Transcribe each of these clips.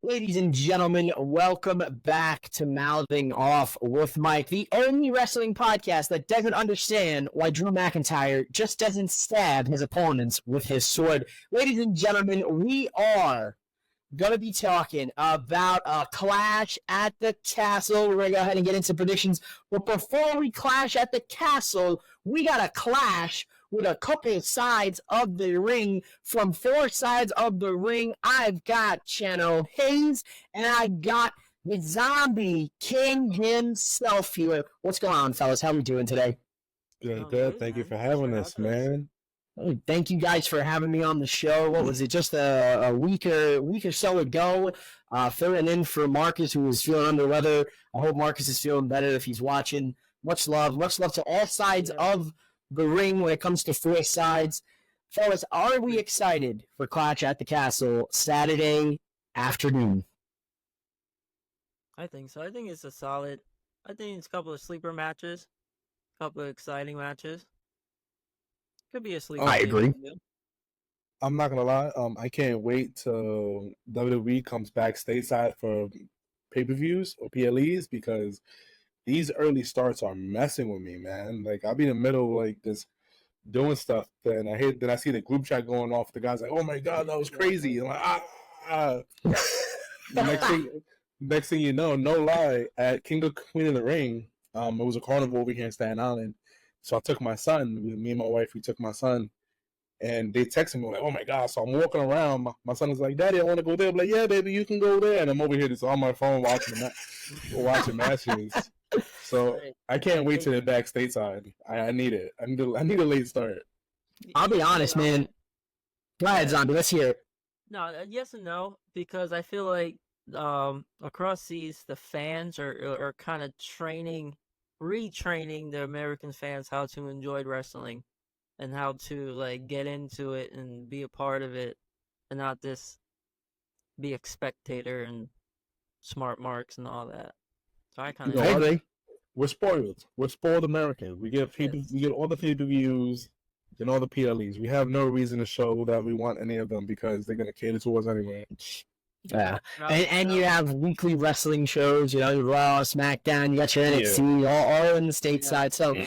Ladies and gentlemen, welcome back to Mouthing Off with Mike, the only wrestling podcast that doesn't understand why Drew McIntyre just doesn't stab his opponents with his sword. Ladies and gentlemen, we are going to be talking about a clash at the castle. We're going to go ahead and get into predictions. But before we clash at the castle, we got a clash with a couple sides of the ring. From four sides of the ring, I've got Chano Hayes, and I got the Zombie King himself here. What's going on, fellas? How are we doing today? Good. Thank you for having us, man. Oh, thank you guys for having me on the show. What was it? Just a week or so ago, filling in for Marcus, who was feeling under weather. I hope Marcus is feeling better if he's watching. Much love to all sides of the ring when it comes to four sides. Fellas, are we excited for Clash at the Castle Saturday afternoon? I think so. I think it's a solid. I think it's a couple of sleeper matches, a couple of exciting matches. Could be a sleeper. I agree. I'm not gonna lie. I can't wait till WWE comes back stateside for pay-per-views or PLEs because these early starts are messing with me, man. Like I'll be in the middle like this doing stuff, then I see the group chat going off. The guy's like, "Oh my god, that was crazy!" I'm like, Next thing you know, no lie, at King of Queen of the Ring, it was a carnival over here in Staten Island. So I took my son. Me and my wife, we took my son, and they texted me like, "Oh my god!" So I'm walking around. My son was like, "Daddy, I want to go there." I'm like, "Yeah, baby, you can go there." And I'm over here just on my phone watching matches. So I can't wait till they're back stateside. I need it. I need a late start. I'll be honest, man. Go ahead, Zombie. Let's hear it. No, yes and no, because I feel like across seas the fans are kind of retraining the American fans how to enjoy wrestling and how to like get into it and be a part of it and not just be a spectator and smart marks and all that. So I kind of agree. We're spoiled. We're spoiled Americans. We get all the pay-per-views and all the PLEs. We have no reason to show that we want any of them because they're gonna cater to us anyway. Yeah, and you have weekly wrestling shows, your Raw, SmackDown, you got your NXT, all in the stateside. So,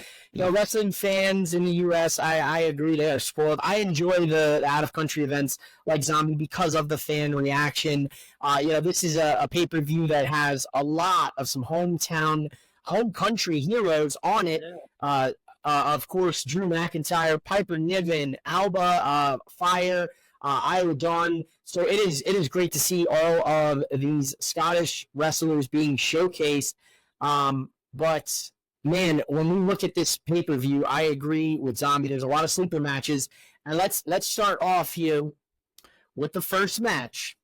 wrestling fans in the U.S., I agree they are spoiled. I enjoy the out-of-country events like Zombie because of the fan reaction. This is a pay-per-view that has a lot of some home country heroes on it. Of course, Drew McIntyre, Piper Niven, Alba, Fire, Ira Dawn. So it is great to see all of these Scottish wrestlers being showcased. But man, when we look at this pay-per-view, I agree with Zombie. There's a lot of sleeper matches, and let's start off here with the first match.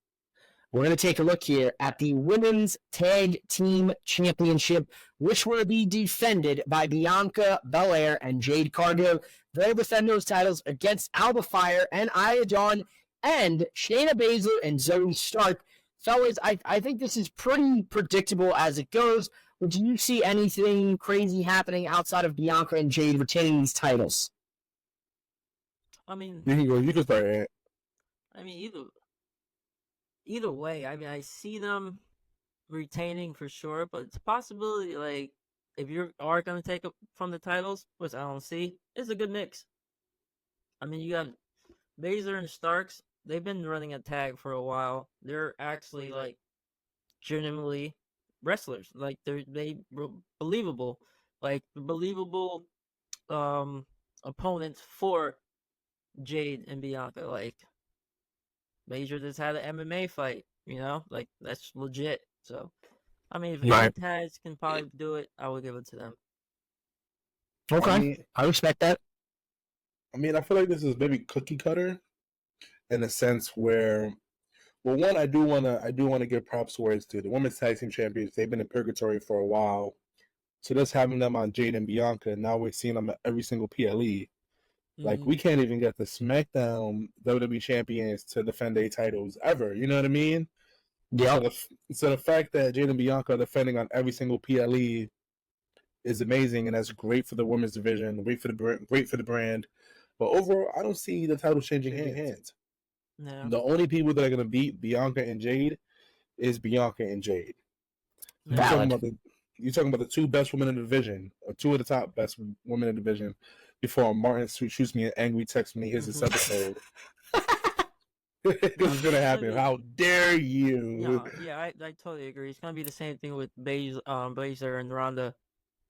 We're going to take a look here at the Women's Tag Team Championship, which will be defended by Bianca Belair and Jade Cargill. They'll defend those titles against Alba Fire and Ira Dawn and Shayna Baszler and Zoe Stark. Fellas, I think this is pretty predictable as it goes. But do you see anything crazy happening outside of Bianca and Jade retaining these titles? I mean, you can start it. I mean, either way, I mean, I see them retaining for sure, but it's a possibility, like, if you are going to take it from the titles, which I don't see, it's a good mix. I mean, you got Baszler and Starks. They've been running a tag for a while. They're actually, like, legitimately wrestlers. Like, they believable. Like, believable opponents for Jade and Bianca. Like, Baszler just had an MMA fight, like that's legit. So, I mean, if Taz can probably do it, I would give it to them. Okay, I respect that. I mean, I feel like this is maybe cookie cutter, in a sense where, well, one, I do want to give props towards to the Women's Tag Team Champions. They've been in purgatory for a while, so just having them on Jade and Bianca, and now we're seeing them at every single PLE. Like, we can't even get the SmackDown WWE champions to defend their titles ever. You know what I mean? Yeah. So the fact that Jade and Bianca are defending on every single PLE is amazing, and that's great for the women's division, great for the brand. But overall, I don't see the title changing hands. No. The only people that are going to beat Bianca and Jade is Bianca and Jade. You're Valid. talking about the two best women in the division, or two of the top best women in the division. Before Martin shoots me an angry text when he hears this episode. This is gonna happen. How dare you? Yeah, I totally agree. It's gonna be the same thing with Baszler and Ronda.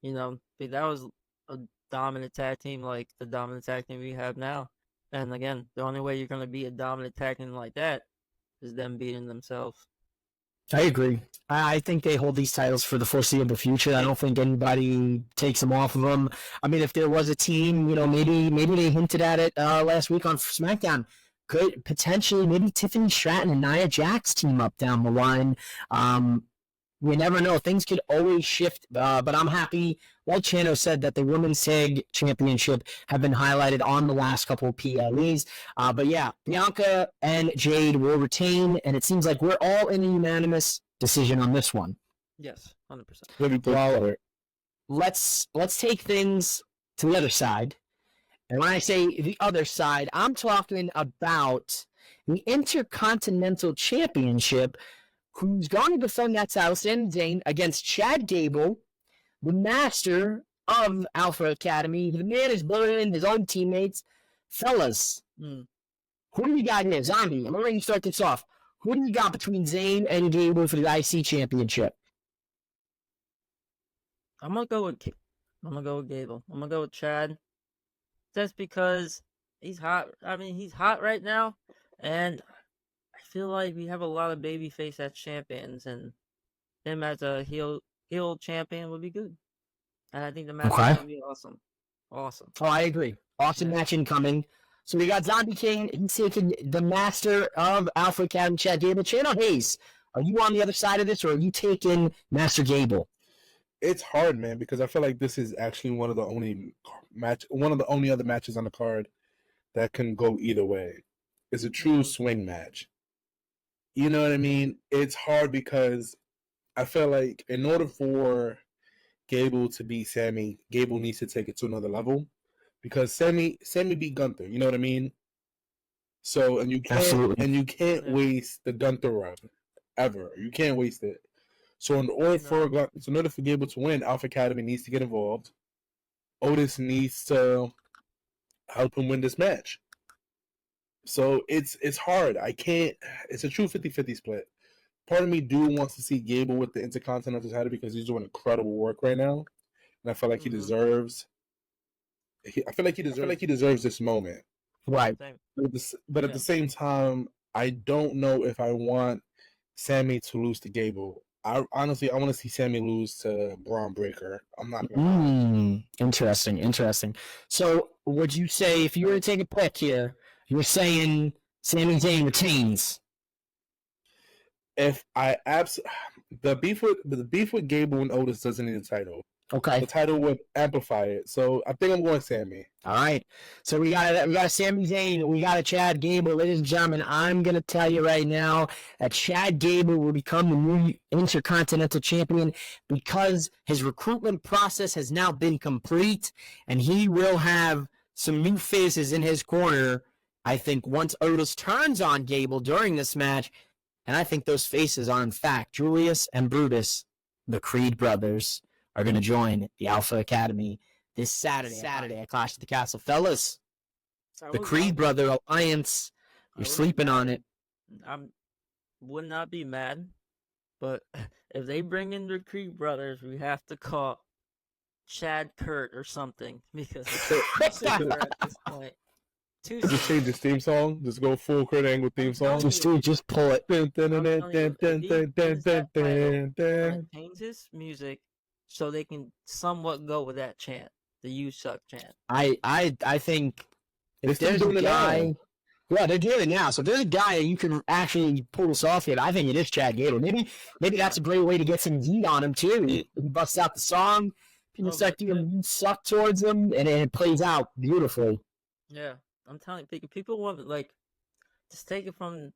You know, that was a dominant tag team like the dominant tag team we have now. And again, the only way you're gonna be a dominant tag team like that is them beating themselves. I agree. I think they hold these titles for the foreseeable future. I don't think anybody takes them off of them. I mean, if there was a team, you know, maybe they hinted at it last week on SmackDown. Could potentially maybe Tiffany Stratton and Nia Jax team up down the line. We never know. Things could always shift, but I'm happy. Like Chano said, that the Women's Tag Championship have been highlighted on the last couple of PLEs. But yeah, Bianca and Jade will retain, and it seems like we're all in a unanimous decision on this one. Yes, 100%. Well, let's take things to the other side. And when I say the other side, I'm talking about the Intercontinental Championship, who's going to defend that title, Sami Zayn, against Chad Gable, the master of Alpha Academy. The man is bullying his own teammates. Fellas, who do you got here? Zombie, I'm going to start this off. Who do you got between Zayn and Gable for the IC Championship? I'm gonna go with Gable. I'm gonna go with Chad. Just because he's hot. I mean, he's hot right now, and I feel like we have a lot of babyface as champions, and him as a heel champion would be good. And I think the match is gonna be awesome. Awesome. Oh, I agree. Awesome match incoming. So we got Zombie King. He's taking the master of Alpha Academy, Chad Gable. Channel Hayes, are you on the other side of this, or are you taking Master Gable? It's hard, man, because I feel like this is actually one of the only other matches on the card that can go either way. It's a true swing match. You know what I mean? It's hard because I feel like in order for Gable to beat Sammy, Gable needs to take it to another level, because Sammy beat Gunther. You know what I mean? So you can't waste the Gunther run ever. You can't waste it. So in order for Gable to win, Alpha Academy needs to get involved. Otis needs to help him win this match. So it's hard. I can't. It's a true 50-50 split. Part of me wants to see Gable with the Intercontinental title because he's doing incredible work right now, and I feel like he deserves. I feel like he deserves this moment. Right. But at the same time, I don't know if I want Sammy to lose to Gable. I want to see Sammy lose to Braun Breaker. I'm not gonna lie. Interesting. So would you say, if you were to take a pick here, you're saying Sami Zayn retains? If I the beef with Gable and Otis doesn't need a title. Okay. The title would amplify it. So I think I'm going Sammy. All right. So we got a Sami Zayn. We got a Chad Gable. Ladies and gentlemen, I'm going to tell you right now that Chad Gable will become the new Intercontinental Champion because his recruitment process has now been complete, and he will have some new faces in his corner, I think, once Otis turns on Gable during this match. And I think those faces are, in fact, Julius and Brutus, the Creed brothers, are going to join the Alpha Academy this Saturday at Clash at the Castle. Fellas, the Creed Brother Alliance, you're sleeping on it. I would not be mad, but if they bring in the Creed Brothers, we have to call Chad Kurt or something, because it's super at this point. Just change his theme song. Just go full Kurt Angle theme song. Just pull it. Change his music so they can somewhat go with that chant, the "You Suck" chant. I think if there's a guy, they're doing it now. So if there's a guy that you can actually pull this off here, I think it is Chad Gable. Maybe that's a great way to get some heat on him too. He busts out the song, people start doing "You Suck" towards him, and it plays out beautifully. Yeah. I'm telling you, people want to, just take it from,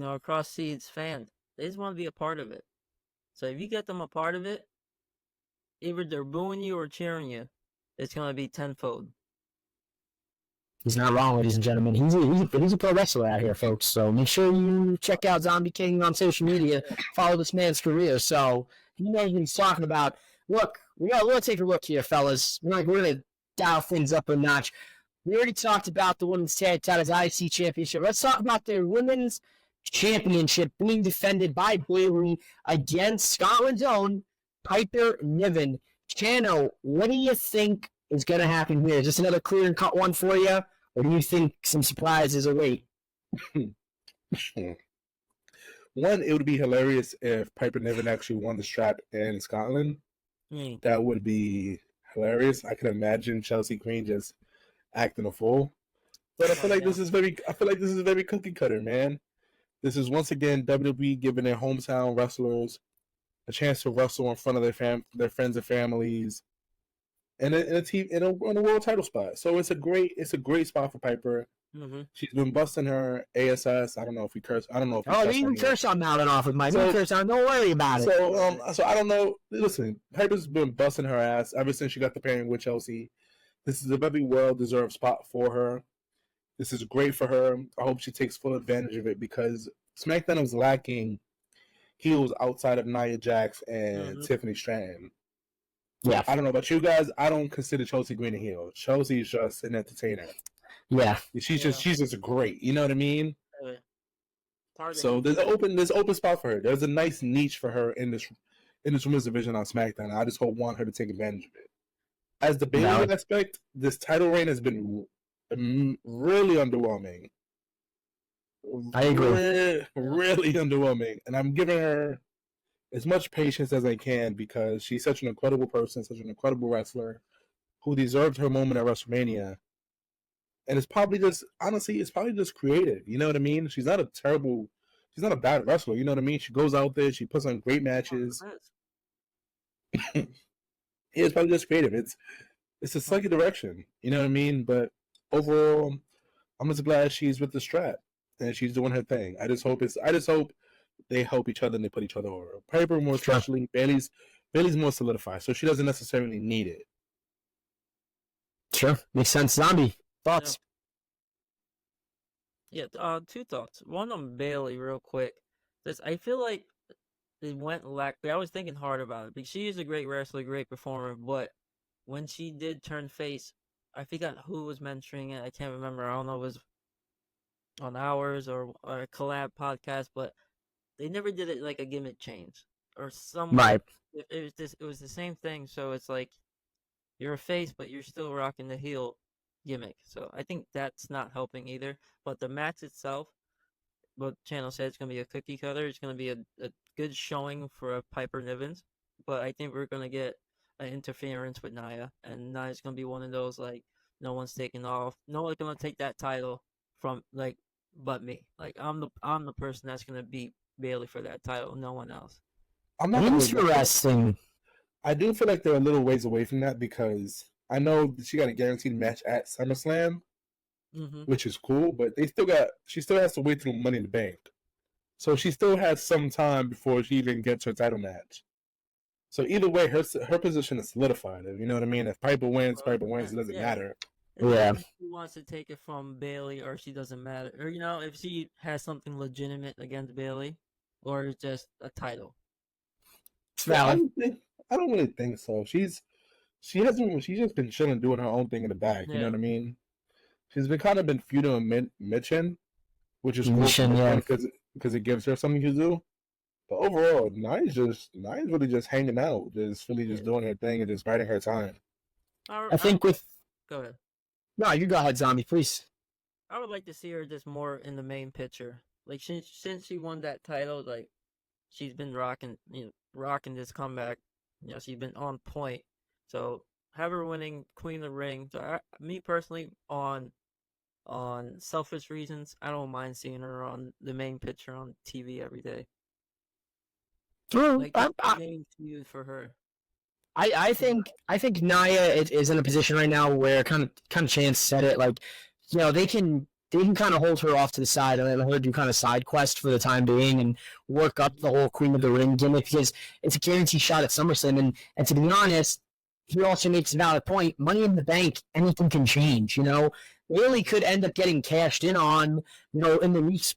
across seeds fans. They just want to be a part of it. So if you get them a part of it, either they're booing you or cheering you, it's going to be tenfold. He's not wrong, ladies and gentlemen. He's a pro wrestler out here, folks. So make sure you check out Zombie King on social media. Follow this man's career. So he knows what he's talking about. Look, we're gonna take a look here, fellas. We're gonna dial things up a notch. We already talked about the women's tag titles IC championship. Let's talk about their women's championship being defended by Bayley against Scotland's own Piper Niven. Chano, what do you think is going to happen here? Is this another clear and cut one for you, or do you think some surprises await? One, it would be hilarious if Piper Niven actually won the strap in Scotland. That would be hilarious. I can imagine Chelsea Green just acting a fool. But I feel like this is very cookie cutter, man. This is once again WWE giving their hometown wrestlers a chance to wrestle in front of their friends and families, and in a world title spot. So it's a great spot for Piper. Mm-hmm. She's been busting her ASS. I don't know if we curse. I don't know if we you can curse on Mountain off with my curse on. Don't worry about it. So I don't know. Listen, Piper's been busting her ass ever since she got the pairing with Chelsea. This is a very well-deserved spot for her. This is great for her. I hope she takes full advantage of it because SmackDown was lacking heels outside of Nia Jax and Tiffany Stratton. Yeah. I don't know about you guys. I don't consider Chelsea Green a heel. Chelsea is just an entertainer. Yeah. She's just great. You know what I mean? So there's an open spot for her. There's a nice niche for her in this women's division on SmackDown. I just want her to take advantage of it. As the Bayley aspect, this title reign has been really underwhelming. I agree. Really underwhelming. And I'm giving her as much patience as I can because she's such an incredible person, such an incredible wrestler who deserved her moment at WrestleMania. And it's probably just creative. You know what I mean? She's not a bad wrestler. You know what I mean? She goes out there, she puts on great matches. It's probably just creative. It's a slightly direction. You know what I mean? But overall, I'm just glad she's with the strap and she's doing her thing. I just hope they help each other and they put each other over. Piper more especially, Bayley's more solidified, so she doesn't necessarily need it. Sure, makes sense. Zombie, thoughts? Yeah, two thoughts. One on Bayley, real quick. I feel like it went I was thinking hard about it because she is a great wrestler, great performer, but when she did turn face, I forgot who was mentoring it. I can't remember. I don't know if it was on ours or a collab podcast, but they never did it like a gimmick change or some. Right. It was the same thing. So it's like you're a face, but you're still rocking the heel gimmick. So I think that's not helping either. But the match itself, what Channel said, it's going to be a cookie cutter. It's going to be a good showing for a Piper Niven. But I think we're going to get an interference with Nia. And Nia's going to be one of those, like, no one's taking off. No one's going to take that title from, like, but me. Like, I'm the person that's going to beat Bayley for that title. No one else. I'm not interesting. I do feel like they're a little ways away from that because I know she got a guaranteed match at SummerSlam. Which is cool, but she still has to wait through Money in the Bank. So she still has some time before she even gets her title match. So either way, her position is solidified. You know what I mean? If Piper wins, it doesn't matter. Yeah. If she wants to take it from Bayley or she doesn't matter. Or, if she has something legitimate against Bayley or it's just a title. I don't really think so. She's just been chilling doing her own thing in the back. You know what I mean? She's been feuding with Mitchin, which is cool because it gives her something to do. But overall, Nia's really just hanging out, just really just doing her thing and just biding her time. I think go ahead. No, you go ahead, Zombie, please. I would like to see her just more in the main picture. Like since she won that title, like she's been rocking this comeback. She's been on point. So have her winning Queen of the Ring. So me personally, on selfish reasons, I don't mind seeing her on the main picture on TV every day. Main feud for her. I think Nia is in a position right now where kind of Chance said it, like, they can kind of hold her off to the side and let her do kind of side quest for the time being and work up the whole Queen of the Ring gimmick because it's a guaranteed shot at SummerSlam. And to be honest, he also makes a valid point. Money in the Bank, anything can change. Bayley could end up getting cashed in on, in the weeks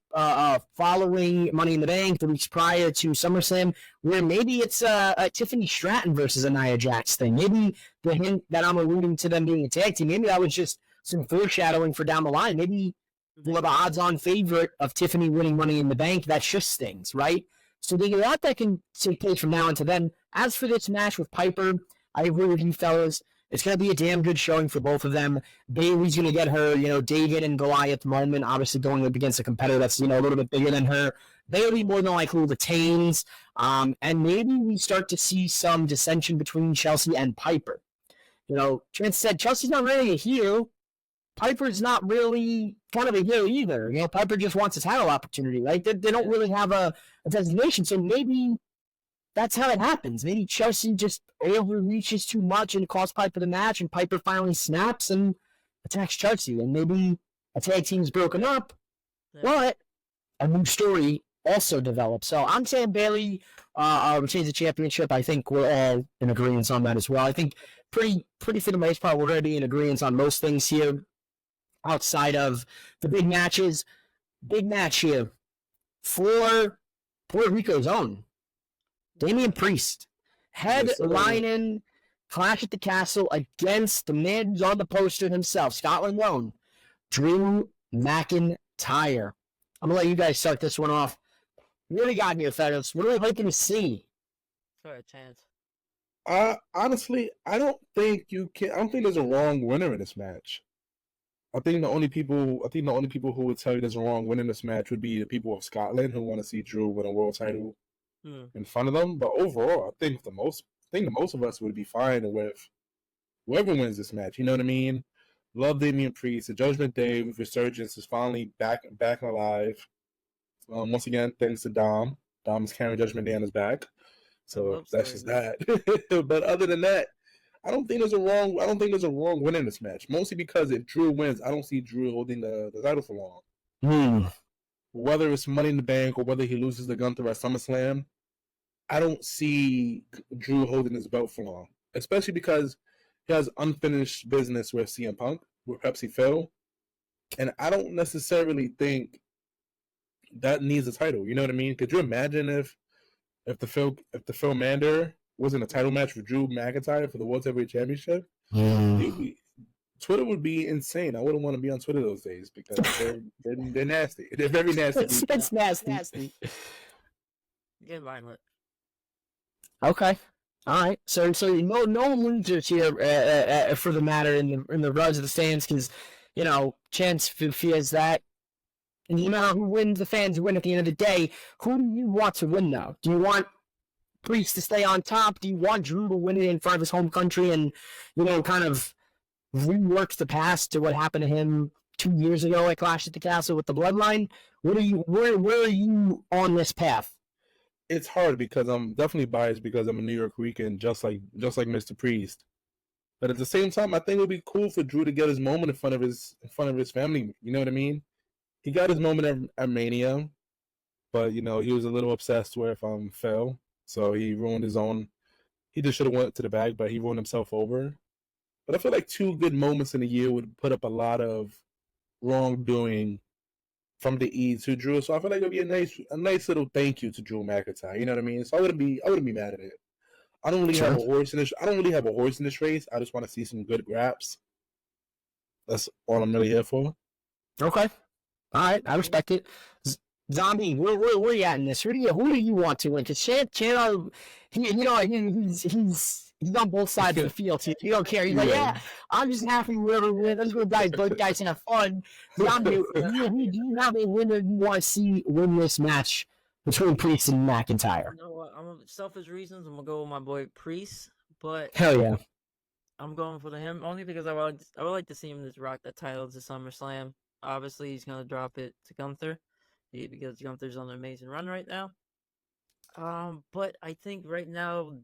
following Money in the Bank, the weeks prior to SummerSlam, where maybe it's a Tiffany Stratton versus a Nia Jax thing. Maybe the hint that I'm alluding to them being a tag team, maybe that was just some foreshadowing for down the line. Maybe the odds-on favorite of Tiffany winning Money in the Bank, that's just things, right? So there's a lot that can take place from now until then. As for this match with Piper, I agree with you fellas. It's going to be a damn good showing for both of them. Bayley's going to get her, David and Goliath moment, obviously going up against a competitor that's, a little bit bigger than her. Bayley more than likely retains, and maybe we start to see some dissension between Chelsea and Piper. Chance said Chelsea's not really a heel. Piper's not really kind of a heel either. Piper just wants a title opportunity. Like, they don't really have a designation, so maybe that's how it happens. Maybe Chelsea just overreaches too much and costs Piper the match, and Piper finally snaps and attacks Chelsea. And maybe a tag team's broken up, but a new story also develops. So I'm saying Bayley retains the championship. I think we're all in agreement on that as well. I think pretty for the most part, we're going to be in agreement on most things here outside of the big matches. Big match here for Puerto Rico's own Damian Priest, headlining Clash at the Castle against the man who's on the poster himself, Scotland own, Drew McIntyre. I'm going to let you guys start this one off. What do we got here, fellas? What are we hoping to see? Sorry, Chance. Honestly, I don't think there's a wrong winner in this match. I think the only people who would tell you there's a wrong winner in this match would be the people of Scotland who want to see Drew win a world title in front of them. But overall, I think the most of us would be fine with whoever wins this match. You know what I mean? Love Damian Priest. The Judgment Day with Resurgence is finally back alive. Once again, thanks to Dom. Dom is carrying Judgment Day on his back. So that's just that. But other than that, I don't think there's a wrong win in this match. Mostly because if Drew wins, I don't see Drew holding the title for long. Whether it's Money in the Bank or whether he loses the Gunther at SummerSlam, I don't see Drew holding his belt for long. Especially because he has unfinished business with CM Punk, with Pepsi Phil. And I don't necessarily think that needs a title. You know what I mean? Could you imagine if the Phil Mander was in a title match with Drew McIntyre for the World Heavyweight Championship? Twitter would be insane. I wouldn't want to be on Twitter those days because they're nasty. They're very nasty. It's nasty. Get violent. Okay. All right. So no losers here for the matter in the runs of the stands because Chance fears that. And no matter who wins, the fans win at the end of the day. Who do you want to win now? Do you want Priest to stay on top? Do you want Drew to win it in front of his home country and kind of rework the past to what happened to him 2 years ago at Clash at the Castle with the Bloodline? Where are you on this path? It's hard because I'm definitely biased because I'm a New York Rican, just like Mr. Priest. But at the same time, I think it would be cool for Drew to get his moment in front of his family. You know what I mean? He got his moment at Mania, but he was a little obsessed with Phil, so he ruined his own. He just should have went to the bag, but he ruined himself over. But I feel like 2 good moments in a year would put up a lot of wrongdoing from the E to Drew. So I feel like it'd be a nice little thank you to Drew McIntyre. You know what I mean? So I wouldn't be mad at it. I don't really have a horse in this race. I just want to see some good graps. That's all I'm really here for. Okay. All right, I respect it. Zombie, where are you at in this? Who do you want to win? Because Chano, he's on both sides of the field. He don't care. He's like, I'm just happy whoever wins. Let's go, both guys and have fun. Zombie, do you have a winner you want to see win this match between Priest and McIntyre? You know what? I'm selfish reasons. I'm gonna go with my boy Priest, but hell yeah, I'm going for him only because I would like to see him just rock that title to SummerSlam. Obviously, he's going to drop it to Gunther because Gunther's on an amazing run right now. But I think right now,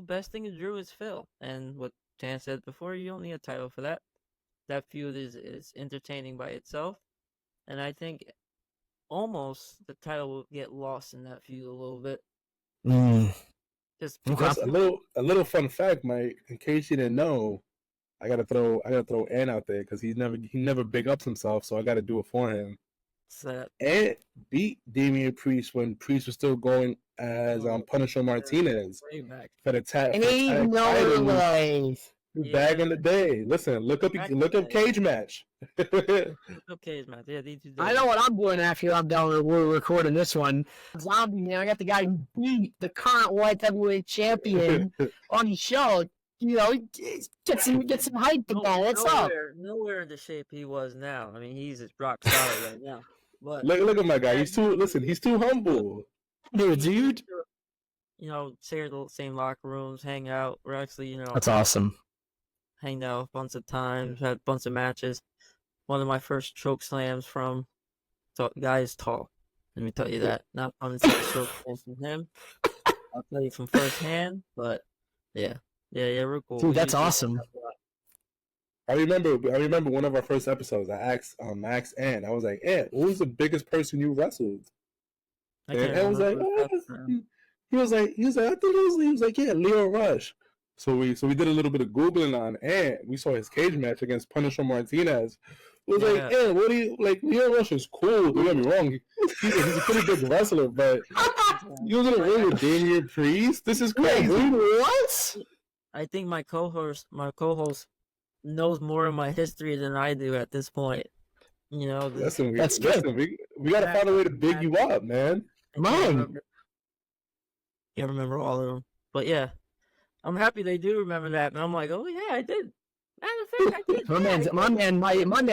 best thing is Drew is Phil. And what Jan said before, you don't need a title for that. That feud is entertaining by itself. And I think almost the title will get lost in that feud a little bit. Just because a little fun fact, Mike, in case you didn't know, I gotta throw Ant out there because he never big ups himself, so I gotta do it for him. Sad. Ant beat Damian Priest when Priest was still going as Punisher Martinez Way back. for the tag. Ain't no way. Back in the day. Listen, look up cage match. Okay, man. Yeah, these two. I know what I'm doing after I'm done. We're recording this one. Zombie, man. I got the guy who beat the current light heavyweight champion on the show. You know, get some hype about what's up. Nowhere in the shape he was now. I mean, he's rock solid right now. But look at my guy. He's too humble. Dude. You know, share the same locker rooms, hang out. We're actually, you know, that's awesome. Hanged out a bunch of times, had a bunch of matches. One of my first choke slams from guy is tall. Let me tell you that. Not on the choke slams from him. I'll tell you from firsthand, but yeah, we're cool. Dude, that's awesome. I remember one of our first episodes. I asked Ant. I was like, Ant, what was the biggest person you wrestled? And Ant was like, he was like, I think he was like, yeah, Leo Rush. So we did a little bit of Googling on Ant. We saw his cage match against Punisher Martinez. It was like, Ant, what do you like? Leo Rush is cool. Don't get me wrong. He's a pretty good wrestler, but you was in a ring with Damian Priest. This is crazy. What? I think my co-host knows more of my history than I do at this point. You know, that's good. We gotta find a way to big you up, man. Mine. Can't remember all of them, but yeah. I'm happy they do remember that, and I'm like, oh yeah, I did. Matter of fact, I did. My man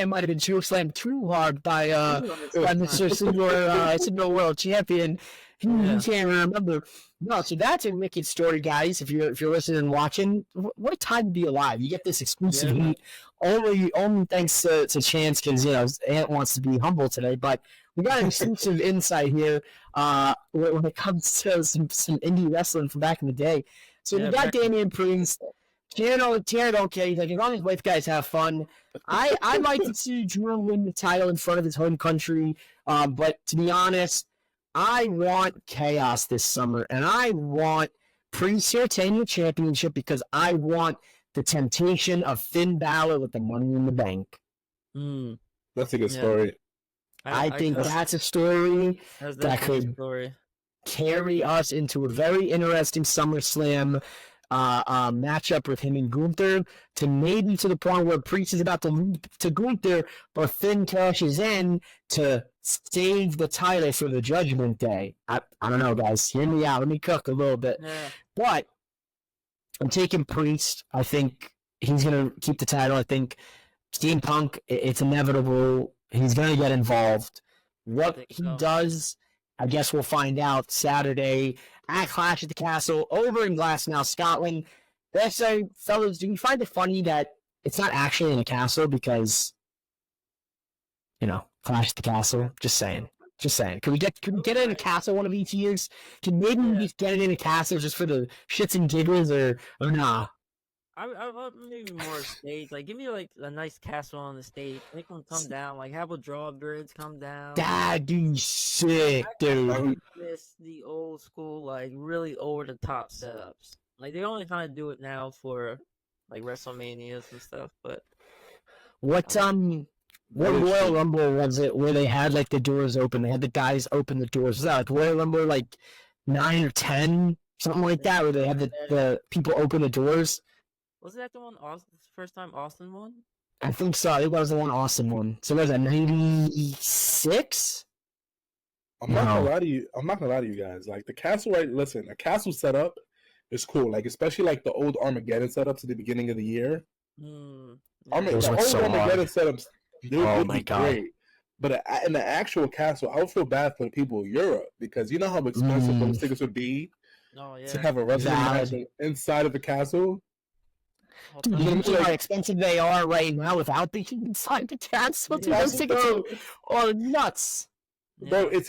might have been slammed too hard by Mr. Senior World Champion. He can't remember. No, so that's a wicked story, guys. If you're listening and watching, what a time to be alive! You get this exclusive heat only thanks to Chance, because Ant wants to be humble today, but we got an exclusive insight here when it comes to some indie wrestling from back in the day. So we got Damian Priest. Chano don't care. He's like, as long as both guys have fun. I'd like to see Drew win the title in front of his home country. But to be honest, I want chaos this summer. And I want Priest to retain the championship because I want the temptation of Finn Balor with the Money in the Bank. That's a good story. I think that's a story that could carry us into a very interesting SummerSlam matchup with him and Gunther, to maybe to the point where Priest is about to lose to Gunther, but Finn cashes in to save the title for the Judgment Day. I don't know, guys. Hear me out. Let me cook a little bit. Yeah. But I'm taking Priest. I think he's going to keep the title. I think CM Punk, it's inevitable. He's going to get involved. What he does, I guess we'll find out Saturday at Clash at the Castle over in Glasgow, Scotland. They say, fellas, do you find it funny that it's not actually in a castle because, Clash at the Castle? Just saying. Can we get it in a castle one of each years? Can maybe we just get it in a castle just for the shits and giggles, or nah? I want maybe more stage. Like, give me like a nice castle on the stage. Make them come down. Like, have a drawbridge come down. That'd be sick, dude. I miss the old school, like really over the top setups. Like, they only kind of do it now for like WrestleManias and stuff. But what Royal Rumble was it where they had like the doors open? They had the guys open the doors. Was that like Royal Rumble like 9 or 10, something like that, where they had the people open the doors? Wasn't that the one first time Austin won? I think so. It was the one Austin won. So was that 96? I'm not gonna lie to you guys. Like the castle, right? Listen, a castle setup is cool. Like especially like the old Armageddon setups at the beginning of the year. Those the were old so Armageddon setups, they would my be God. great. But in the actual castle, I would feel bad for the people of Europe because you know how expensive those tickets would be to have a wrestling match inside of the castle. Dude, you know how expensive they are right now without being inside the castle? Dude, those tickets are nuts. Bro, it's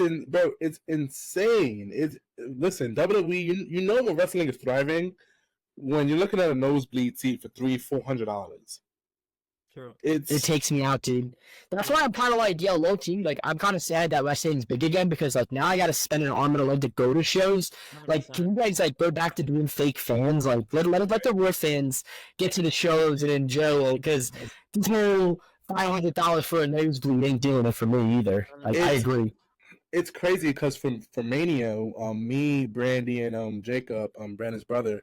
insane. Listen, WWE, you know when wrestling is thriving when you're looking at a nosebleed seat for $300-$400. True. It takes me out, dude. That's why I'm kind of like, yo, low key. Like, I'm kind of sad that wrestling's big again because, like, now I got to spend an arm and a leg to go to shows. 100%. Like, can you guys, like, go back to doing fake fans? Like, let the real fans get to the shows and enjoy it because this whole $500 for a nosebleed ain't doing it for me either. Like, I agree. It's crazy because for Mania, me, Brandy, and Jacob, Brandon's brother,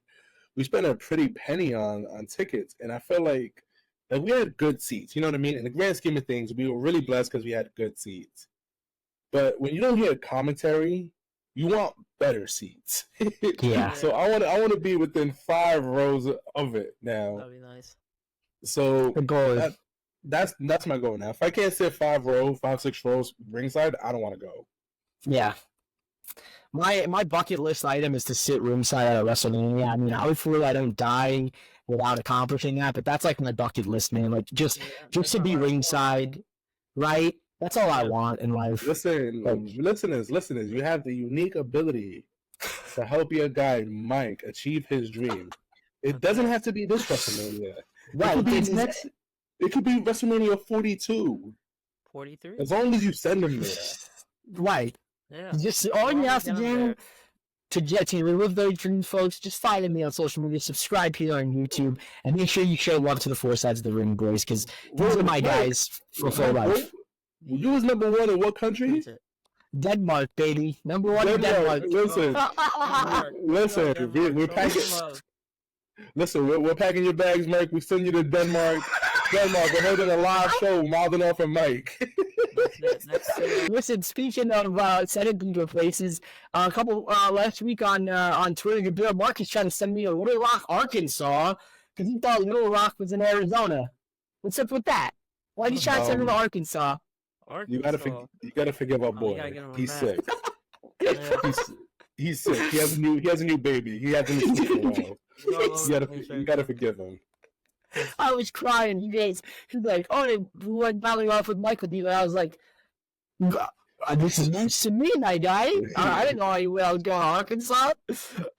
we spent a pretty penny on tickets, and I feel like we had good seats. You know what I mean? In the grand scheme of things, we were really blessed because we had good seats. But when you don't hear commentary, you want better seats. Yeah. So I want to be within 5 rows of it now. That'd be nice. So The goal is that's my goal now. If I can't sit 5, 6 rows ringside, I don't want to go. yeah. My bucket list item is to sit ringside at a WrestleMania. I mean, hopefully I don't die without accomplishing that, but that's like my bucket list, man. Like just to be ringside, right? That's all I want in life. Listen, listeners, you have the unique ability to help your guy Mike achieve his dream. It doesn't have to be this WrestleMania. Right. It could be WrestleMania 42. 43? As long as you send him there. Right. Yeah. Just all you have to do to get to relive those dreams, folks, just follow me on social media, subscribe here on YouTube, and make sure you show love to the 4 sides of the ring, boys, because these are my guys for full life. You was number 1 in what country? Denmark, baby. Number 1 in Denmark. Listen, we're packing. Listen, we're packing your bags, Mike. We send you to Denmark. We're holding a live show, Mouthing Off and Mike. Listen, speaking of sending people places, a couple last week on Twitter, Bill Marcus trying to send me to Little Rock, Arkansas, because he thought Little Rock was in Arizona. What's up with that? Why are you trying to send me to Arkansas? You gotta forgive our boy. He's sick. He's sick. He has a new baby. He hasn't been sick for a while. You gotta forgive him. I was crying, you guys. He's like, oh, they went battling off with Michael D. And I was like, this is news to me, my guy. I didn't know you were going to Arkansas.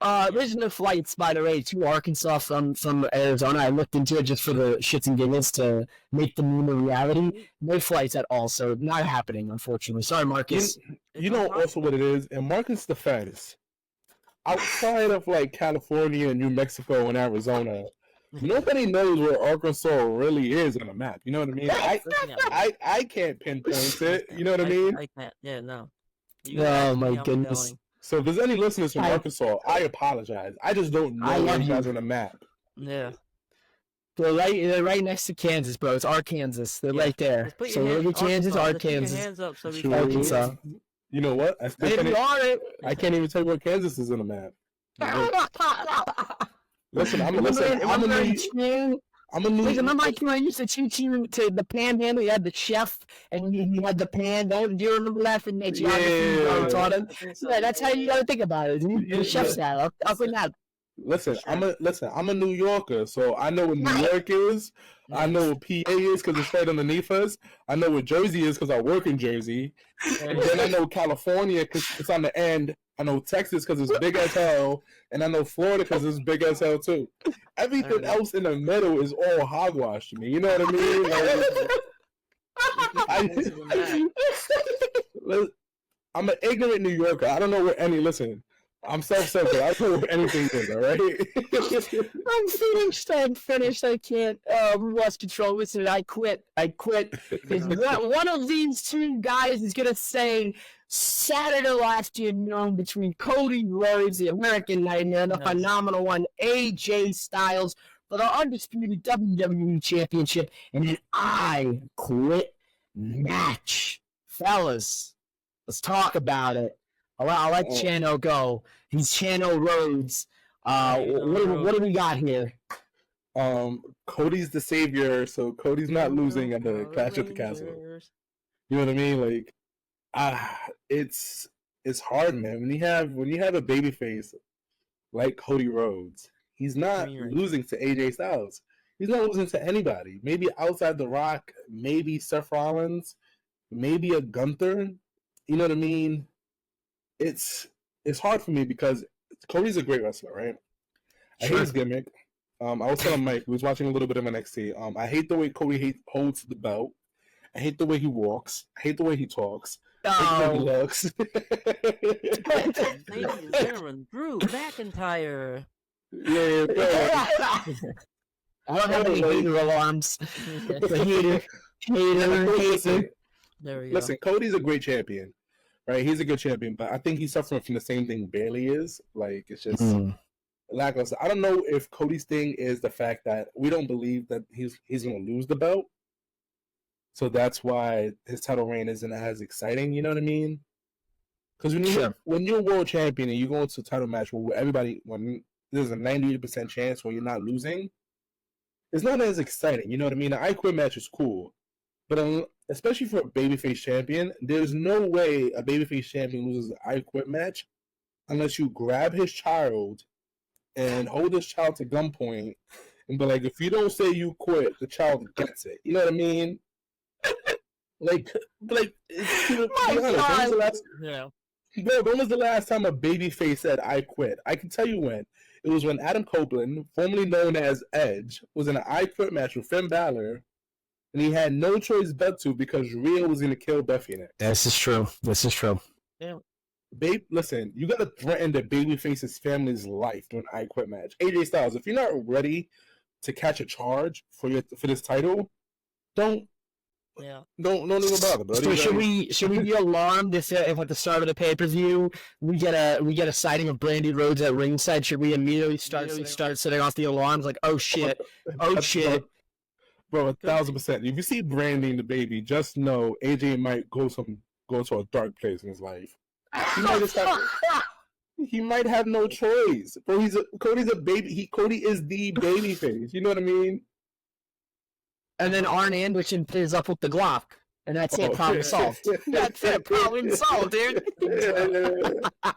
There's no flights, by the way, to Arkansas from Arizona. I looked into it just for the shits and giggles to make the meme a reality. No flights at all, so not happening, unfortunately. Sorry, Marcus. You know also what it is, and Marcus defense. Outside of like California, New Mexico, and Arizona, nobody knows where Arkansas really is on the map. You know what I mean? I can't pinpoint it. You know what I mean? I can't. Yeah, no. Oh my goodness. So if there's any listeners from Arkansas, I apologize. I just don't know where you guys are on the map. Yeah. They're right next to Kansas, bro. It's Arkansas. They're right there. So look at Kansas, Arkansas. Hands up so we Sure. Arkansas. You know what? I can't even tell you where Kansas is on the map. Listen, remember I used to teach you to the panhandle. You had the chef, and you had the pan. Do you remember that from nature? Yeah. Taught him. Yeah, that's how you gotta think about it. The chef's style. Up and down. Listen, I'm a New Yorker, so I know what New York is. I know what PA is because it's right underneath us. I know what Jersey is because I work in Jersey. And then I know California because it's on the end. I know Texas because it's big as hell. And I know Florida because it's big as hell too. Everything else in the middle is all hogwash to me. You know what I mean? I'm an ignorant New Yorker. I don't know where any... Listen, I'm self-centered. I don't know where anything is, all right? I'm finished. I can't lost control. Listen, I quit. One of these two guys is going to say Saturday last year known between Cody Rhodes, the American Nightmare, and the phenomenal one, AJ Styles, for the undisputed WWE Championship, and then I quit match. Fellas, let's talk about it. I'll let Chano go. He's Chano Rhodes. What do we got here? Cody's the savior, so Cody's not losing at the Clash at the Castle. You know what I mean? Like, it's hard, man. When you have a babyface like Cody Rhodes, he's not losing to AJ Styles. He's not losing to anybody. Maybe outside The Rock, maybe Seth Rollins, maybe a Gunther. You know what I mean? It's hard for me because Cody's a great wrestler, right? I hate his gimmick. I was telling Mike, we was watching a little bit of NXT. I hate the way Cody holds the belt. I hate the way he walks. I hate the way he talks. I hate the way he looks. Ladies and gentlemen, Drew McIntyre. Yeah. I don't have any hater alarms. Hater. There we go. Listen, Cody's a great champion, right? He's a good champion, but I think he's suffering from the same thing Bailey is. Like, it's just lackluster. I don't know if Cody's thing is the fact that we don't believe that he's going to lose the belt. So that's why his title reign isn't as exciting, you know what I mean? Because when you're a world champion and you go into a title match where when there's a 98% chance where you're not losing, it's not as exciting, you know what I mean? The I Quit match is cool, but especially for a babyface champion, there's no way a babyface champion loses an I Quit match unless you grab his child and hold his child to gunpoint and be like, if you don't say you quit, the child gets it. You know what I mean? When was the last time a babyface said I quit? I can tell you when. It was when Adam Copeland, formerly known as Edge, was in an I Quit match with Finn Balor, and he had no choice but to because Rhea was going to kill Beth Phoenix. This is true. Yeah. Babe, listen, you got to threaten the babyface's family's life during an I Quit match. AJ Styles, if you're not ready to catch a charge for this title, don't even bother, buddy. So should we be alarmed if at the start of the pay-per-view we get a sighting of Brandy Rhodes at ringside? Should we immediately start setting off the alarms like, oh shit? Bro, 1,000%. If you see Brandy and the baby, just know AJ might go to a dark place in his life. He might have no choice. Bro, Cody's a baby. Cody is the baby face. You know what I mean? And then Arn Anderson plays up with the Glock. And that's it, problem solved. That's it, problem solved, dude. That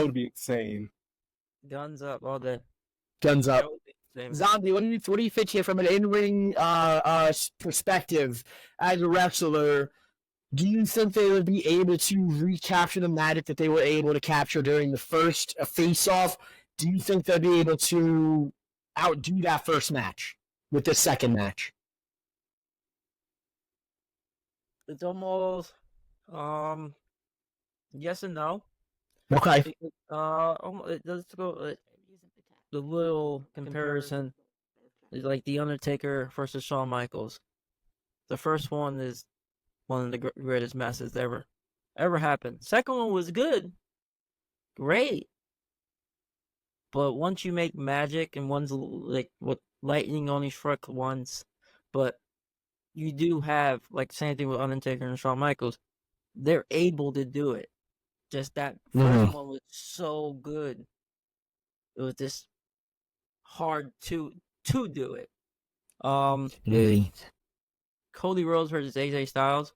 would be insane. Guns up all day. Guns up. Zombie, what do you think here from an in-ring perspective as a wrestler? Do you think they would be able to recapture the magic that they were able to capture during the first face-off? Do you think they'll be able to outdo that first match with the second match? It's almost yes and no. Okay. Let's go the little comparison is like The Undertaker versus Shawn Michaels. The first one is one of the greatest matches ever happened. Second one was good, great, but once you make magic and one's like what lightning only struck once, but you do have like same thing with Undertaker and Shawn Michaels. They're able to do it. Just that first one was so good. It was just hard to do it. Cody Rhodes versus AJ Styles.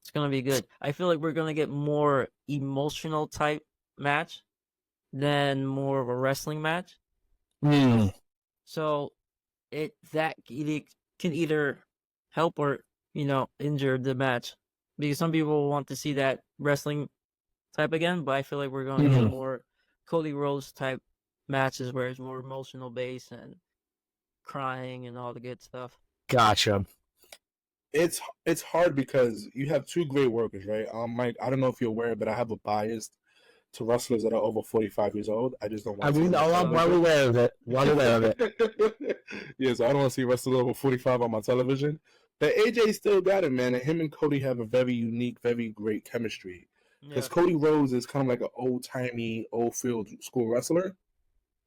It's gonna be good. I feel like we're gonna get more emotional type match than more of a wrestling match. So that can either help or injure the match, because some people want to see that wrestling type again. But I feel like we're gonna get more Cody Rhodes type matches where it's more emotional based and crying and all the good stuff. Gotcha. It's hard because you have two great workers, right? Mike, I don't know if you're aware, but I have a bias to wrestlers that are over 45 years old. I just don't want to. I'm well aware of it. Yes, I don't want to see wrestlers over 45 on my television. But AJ still got it, man. And him and Cody have a very unique, very great chemistry. Because Cody Rhodes is kind of like an old-timey, old-field school wrestler.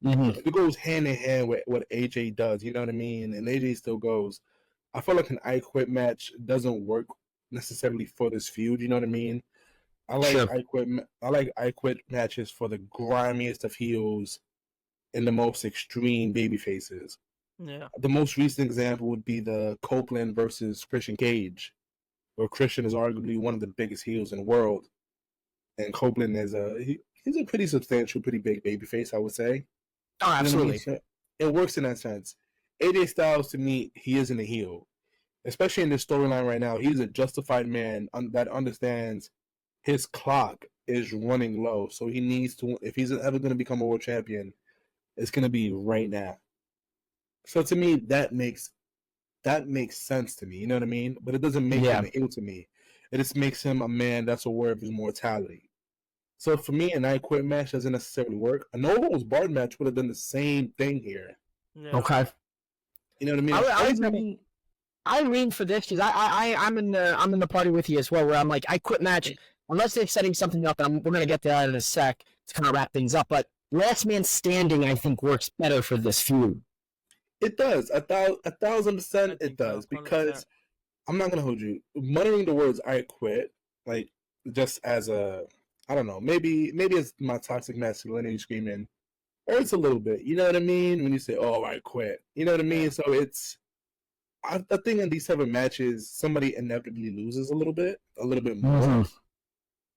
It goes hand in hand with what AJ does, you know what I mean? And AJ still goes. I feel like an I Quit match doesn't work necessarily for this feud, you know what I mean? I like I Quit matches for the grimiest of heels and the most extreme baby faces. Yeah. The most recent example would be the Copeland versus Christian Cage, where Christian is arguably one of the biggest heels in the world, and Copeland is he's a pretty substantial, pretty big baby face, I would say. Oh, absolutely. It works in that sense. AJ Styles, to me, he isn't a heel. Especially in this storyline right now, he's a justified man that understands his clock is running low. So he needs to, if he's ever going to become a world champion, It's gonna be right now. So to me, that makes sense to me. You know what I mean? But it doesn't make him a heel to me. It just makes him a man that's aware of his mortality. So for me, an I Quit match doesn't necessarily work. A No Holds Barred match would have done the same thing here. Yeah. Okay. You know what I mean? I lean for this because I'm in the party with you as well. Where I'm like, I Quit match unless they're setting something up. And we're gonna get to that in a sec to kind of wrap things up. But Last Man Standing, I think, works better for this feud. It does. 1,000% it does. Because I'm not gonna hold you. Muttering the words "I quit," like just as a, I don't know, maybe it's my toxic masculinity screaming. Hurts a little bit. You know what I mean? When you say, "Oh, I quit," you know what I mean. So it's. I think in these type of matches, somebody inevitably loses a little bit more. Mm-hmm.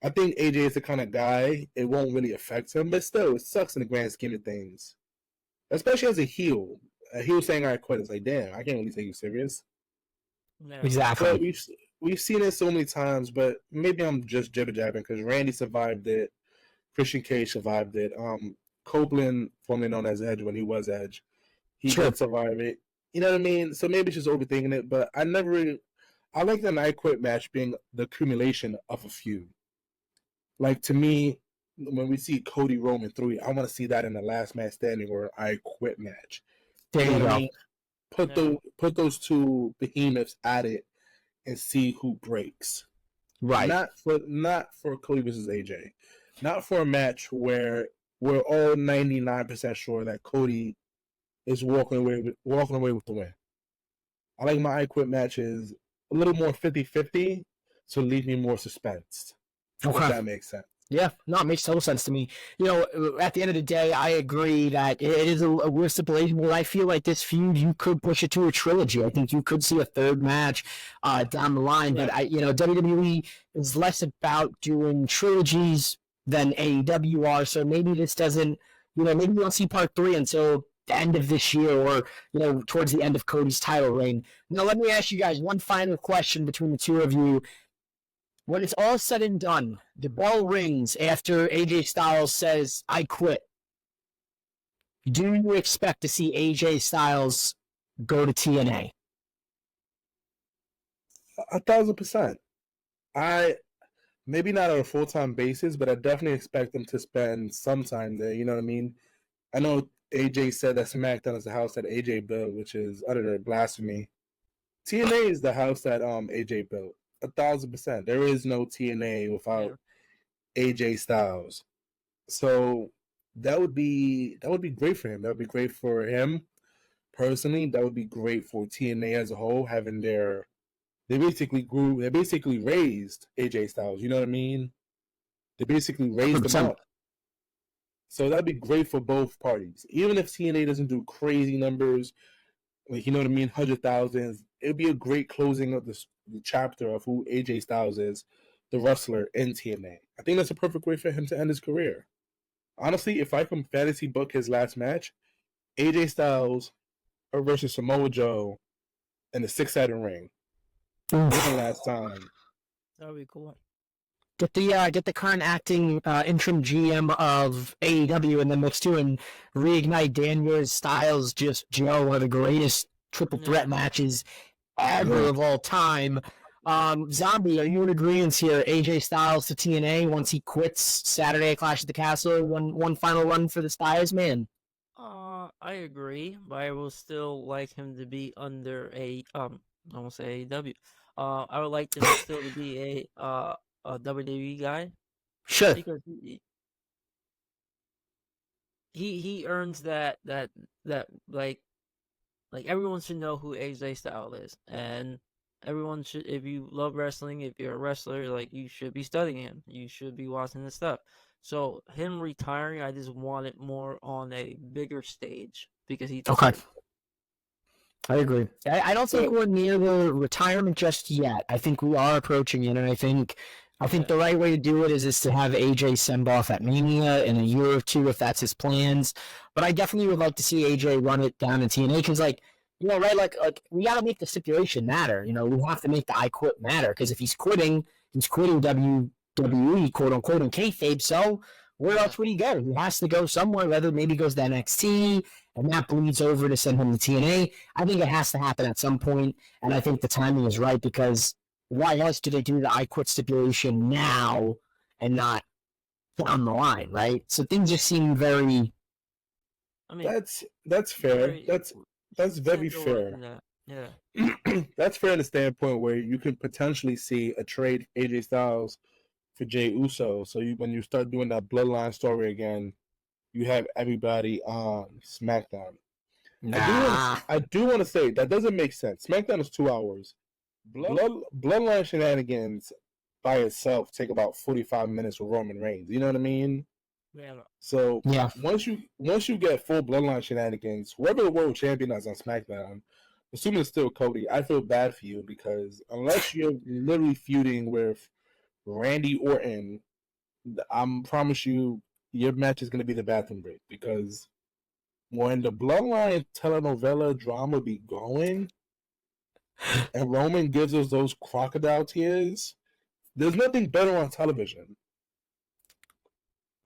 I think AJ is the kind of guy it won't really affect him, but still, it sucks in the grand scheme of things. Especially as a heel. A heel saying "I quit" is like, damn, I can't really take you serious. No. Exactly. But we've seen it so many times, but maybe I'm just jibber jabbing because Randy survived it, Christian Cage survived it. Copeland, formerly known as Edge when he was Edge, he did survive it. You know what I mean? So maybe it's just overthinking it, but I like the I Quit match being the accumulation of a feud. Like, to me, when we see Cody Roman 3, I want to see that in the Last Man Standing or an I Quit match. There you go. I mean? Put those two behemoths at it and see who breaks. Right. Not for Cody versus AJ. Not for a match where we're all 99% sure that Cody is walking away with the win. I like my I Quit matches a little more 50-50 to leave me more suspense. Okay. If that makes sense. Yeah, no, it makes total sense to me. You know, at the end of the day, I agree that it is a weird stipulation, but I feel like this feud, you could push it to a trilogy. I think you could see a third match down the line, but WWE is less about doing trilogies than AEW are, so maybe this doesn't, maybe we don't see part 3 until the end of this year or, towards the end of Cody's title reign. Now, let me ask you guys one final question between the two of you. When it's all said and done, the bell rings after AJ Styles says, "I quit." Do you expect to see AJ Styles go to TNA? 1,000%. Maybe not on a full-time basis, but I definitely expect them to spend some time there. You know what I mean? I know AJ said that SmackDown is the house that AJ built, which is utter blasphemy. TNA is the house that AJ built. 1,000%. There is no TNA without AJ Styles. So that would be great for him. That would be great for him personally. That would be great for TNA as a whole, having they basically raised AJ Styles. You know what I mean? They basically raised him up. So that'd be great for both parties. Even if TNA doesn't do crazy numbers, like, you know what I mean, 100,000s, it'd be a great closing of the chapter of who AJ Styles is, the wrestler in TNA. I think that's a perfect way for him to end his career. Honestly, if I can fantasy book his last match, AJ Styles versus Samoa Joe in the 6-sided ring. One last time. That'd be cool. Get the current acting interim GM of AEW in the mix too, and reignite Daniels Styles, just Joe, one of the greatest triple threat matches ever of all time. Zombie, are you in agreement here? AJ Styles to TNA once he quits Saturday at Clash at the Castle. One final run for the Styles man. I agree, but I will still like him to be under I won't say AEW. I would like him still to be a WWE guy. Sure. Because he earns that like everyone should know who AJ Styles is, and everyone should, if you love wrestling, if you're a wrestler, like, you should be studying him. You should be watching his stuff. So him retiring, I just want it more on a bigger stage because he. Okay. I agree. I don't think we're near the retirement just yet. I think we are approaching it, and I think the right way to do it is to have AJ send off at Mania in a year or two if that's his plans. But I definitely would like to see AJ run it down in TNA because, like, right, like we got to make the stipulation matter. We have to make the I Quit matter because if he's quitting WWE, quote unquote, in kayfabe. So where else would he go? He has to go somewhere, whether maybe he goes to NXT, and that bleeds over to send him to TNA. I think it has to happen at some point, and I think the timing is right because why else do they do the I Quit stipulation now and not down the line, right? So things just seem very... I mean, that's fair. That's very fair. Yeah. That's fair in the standpoint where you can potentially see a trade AJ Styles for Jey Uso. So when you start doing that bloodline story again, you have everybody on SmackDown. Nah. I do want to say that doesn't make sense. SmackDown is 2 hours. Bloodline shenanigans by itself take about 45 minutes with Roman Reigns. You know what I mean? Yeah. So once you get full bloodline shenanigans, whoever the world champion is on SmackDown, assuming it's still Cody, I feel bad for you because unless you're literally feuding with Randy Orton, I promise you your match is going to be the bathroom break because when the bloodline telenovela drama be going and Roman gives us those crocodile tears, there's nothing better on television.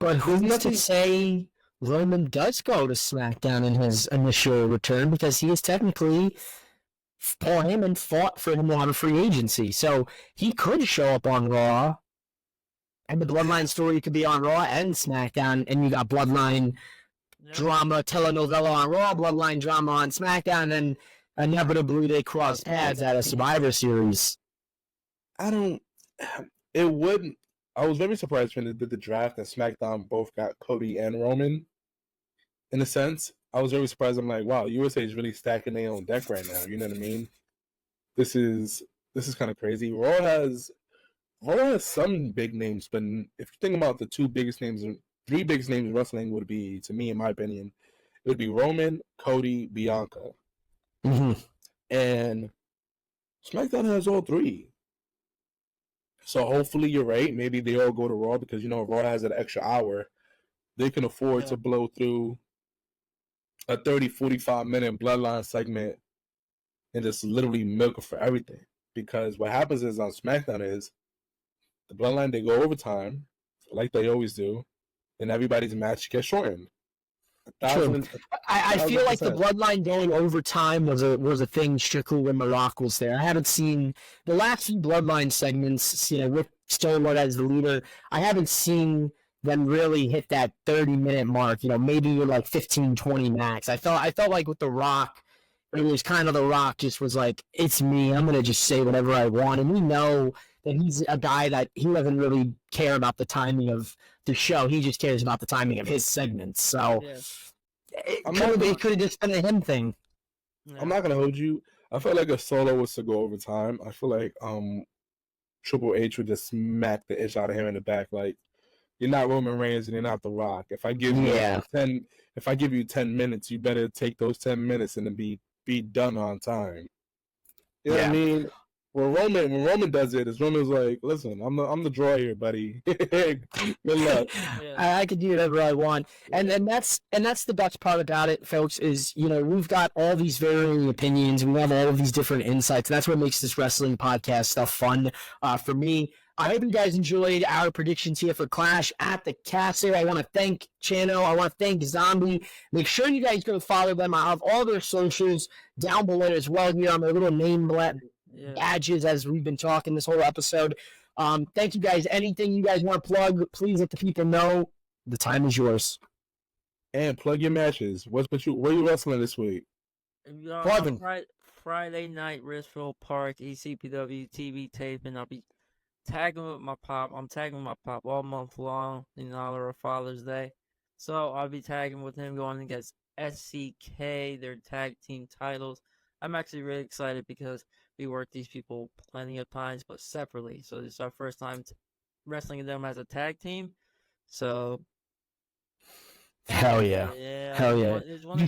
But who's to say Roman does go to SmackDown in his initial return because he is technically Paul Heyman fought for him on a free agency. So he could show up on Raw and the Bloodline story could be on Raw and SmackDown and you got Bloodline drama, telenovela on Raw, Bloodline drama on SmackDown, and inevitably they cross paths at a Survivor Series. I was very surprised when they did the draft and SmackDown both got Cody and Roman. In a sense, I was very surprised. I'm like, wow, USA is really stacking their own deck right now. You know what I mean? This is kind of crazy. Raw has some big names, but if you think about the three biggest names in wrestling would be, to me, in my opinion, it would be Roman, Cody, Bianca. Mm-hmm. And SmackDown has all three. So hopefully you're right. Maybe they all go to Raw because, Raw has an extra hour. They can afford to blow through a 30, 45-minute bloodline segment and just literally milk it for everything. Because what happens is on SmackDown is the bloodline, they go overtime, like they always do, and everybody's match gets shortened. I feel like the bloodline going overtime was a thing strictly when The Rock was there. I haven't seen the last few bloodline segments, with Stonewall as the leader. I haven't seen them really hit that 30-minute mark. Maybe like 15, 20 max. I felt like with The Rock, it was kind of The Rock just was like, it's me. I'm gonna just say whatever I want, and we know that he's a guy that he doesn't really care about the timing of the show. He just cares about the timing of his segments. So it could have just been a him thing. Yeah. I'm not gonna hold you. I felt like if Solo was to go overtime, I feel like Triple H would just smack the itch out of him in the back. Like, you're not Roman Reigns and you're not The Rock. If I give you 10 minutes, you better take those 10 minutes and then be done on time. You know what I mean? When Roman does it, Roman's like, listen, I'm the draw here, buddy. Good luck. I can do whatever I want. And that's the best part about it, folks, is, we've got all these varying opinions. We have all of these different insights. That's what makes this wrestling podcast stuff fun for me. I hope you guys enjoyed our predictions here for Clash at the Castle. I want to thank Chano. I want to thank Zombiie. Make sure you guys go follow them. I have all their socials down below as well here on their little name badges as we've been talking this whole episode. Thank you guys. Anything you guys want to plug, please let the people know. The time is yours. And plug your matches. Where you wrestling this week? Friday night, Richfield Park, ECPW TV taping. I'll be tagging with my pop. I'm tagging with my pop all month long in honor of Father's Day. So I'll be tagging with him going against SCK, their tag team titles. I'm actually really excited because we worked these people plenty of times, but separately. So this is our first time wrestling them as a tag team. So, hell yeah, hell yeah! It's one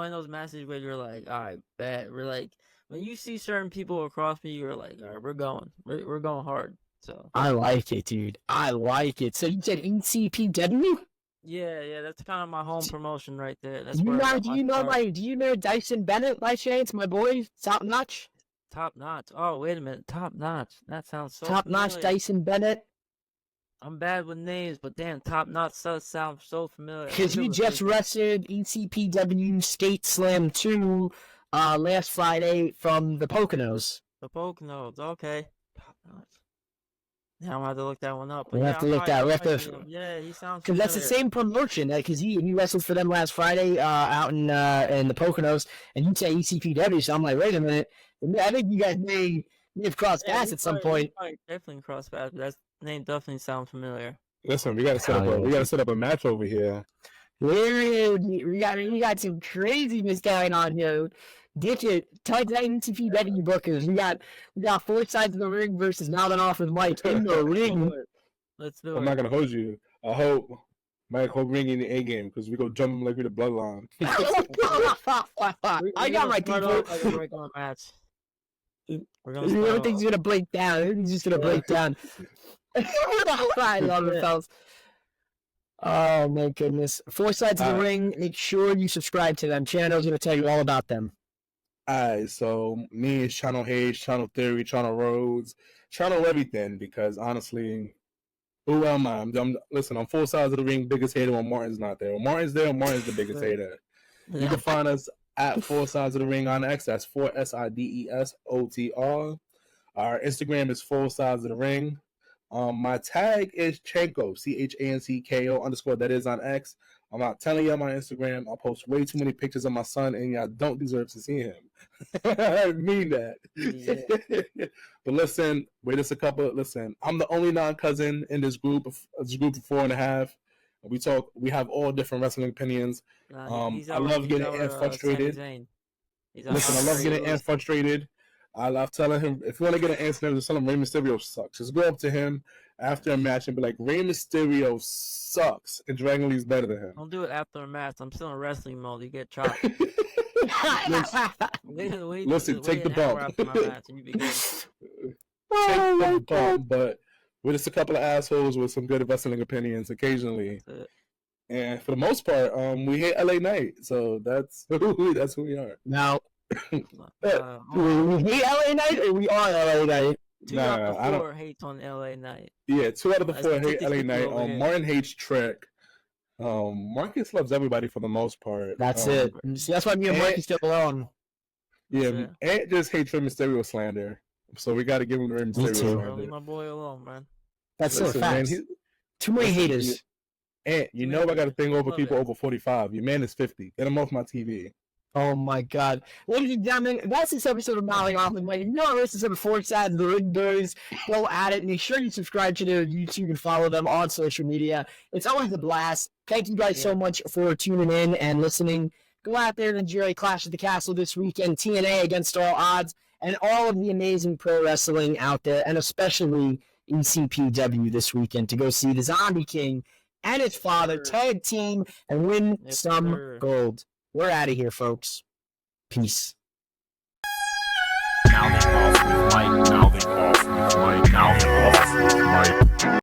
of those matches where you're like, all right, bet. We're like, when you see certain people across me, you're like, all right, we're going hard. So I like it, dude. I like it. So you said ECPW? Yeah, that's kind of my home promotion right there. That's do you know Dyson Bennett by chance, my boy? Top notch. Oh, wait a minute. Top notch. That sounds so top notch. Dyson Bennett. I'm bad with names, but damn, Top Knot sounds so familiar. Because you just wrestled ECPW Skate Slam 2 last Friday from the Poconos. The Poconos, okay. Top Knot. Now I'm gonna have to look that one up. But We'll have to look that. Yeah, he sounds. Because that's the same promotion. Because he wrestled for them last Friday out in the Poconos, and you say ECPW. So I'm like, wait a minute. I think you guys may have crossed paths at some point. Definitely crossed paths. That name definitely sounds familiar. Listen, we gotta set up a match over here. We got some craziness going on here. Get your tight NTPW bookers. We got 4 sides of the ring versus Mouthing Off with Mike in the ring. Let's do it. I'm not gonna hold you. I hope Mike hold ring in the A game because we go jump him like we're the bloodline. I got my people. We're going to match. Everything's gonna break down. Everything's just gonna break down. I love it, fellas. Oh my goodness. 4 sides of the ring. Make sure you subscribe to them. Chano's gonna tell you all about them. Alright, so me is Channel Hayes, Channel Theory, Channel Rhodes, Channel everything, because honestly, who am I? Listen, I'm 4 sides of the ring, biggest hater when Martin's not there. When Martin's there, Martin's the biggest hater. You can find us at 4 sides of the ring on X. That's 4SIDESOTR. Our Instagram is 4 sides of the ring. My tag is Chanko, CHANCKO_ that is on X. I'm not telling you on my Instagram. I post way too many pictures of my son, and y'all don't deserve to see him. I mean that. Yeah. But listen, I'm the only non-cousin in this group of 4.5. We have all different wrestling opinions. I love getting Ant frustrated. Listen, I love getting Ant frustrated. I love telling him, if you want to get an answer, just tell him Rey Mysterio sucks. Just go up to him after a match and be like, Rey Mysterio sucks, and Dragon Lee's better than him. Don't do it after a match. I'm still in wrestling mode. You get chopped. Listen, take the bump. Take the bump, but we're just a couple of assholes with some good wrestling opinions occasionally. And for the most part, we hate LA Knight, so that's who we are. Now, we hate LA Knight, or we are LA Knight? 2 out of 4 hates on LA Knight. Yeah, 2 out of the 4 hate LA Knight. Martin hates Trek. Marcus loves everybody for the most part. That's it. See, that's why me and Marcus still alone. Yeah, Ant just hates Rey Mysterio slander, so we got to give him the Rey Mysterio slander. Leave my boy alone, man. That's so fast. Too many haters. Ant, I got a thing over people over 45. Your man is 50. Get him off my TV. Oh my God. Ladies and gentlemen, that's this episode of Molly Off with Mike. This is episode 4 sides of the ring, boys. Go at it. Make sure you subscribe to their YouTube and follow them on social media. It's always a blast. Thank you guys so much for tuning in and listening. Go out there and enjoy Clash of the Castle this weekend, TNA Against All Odds, and all of the amazing pro wrestling out there, and especially ECPW this weekend to go see the Zombie King and his father tag team and win some gold. We're out of here, folks. Peace. Mouthing off with Mike, mouthing off with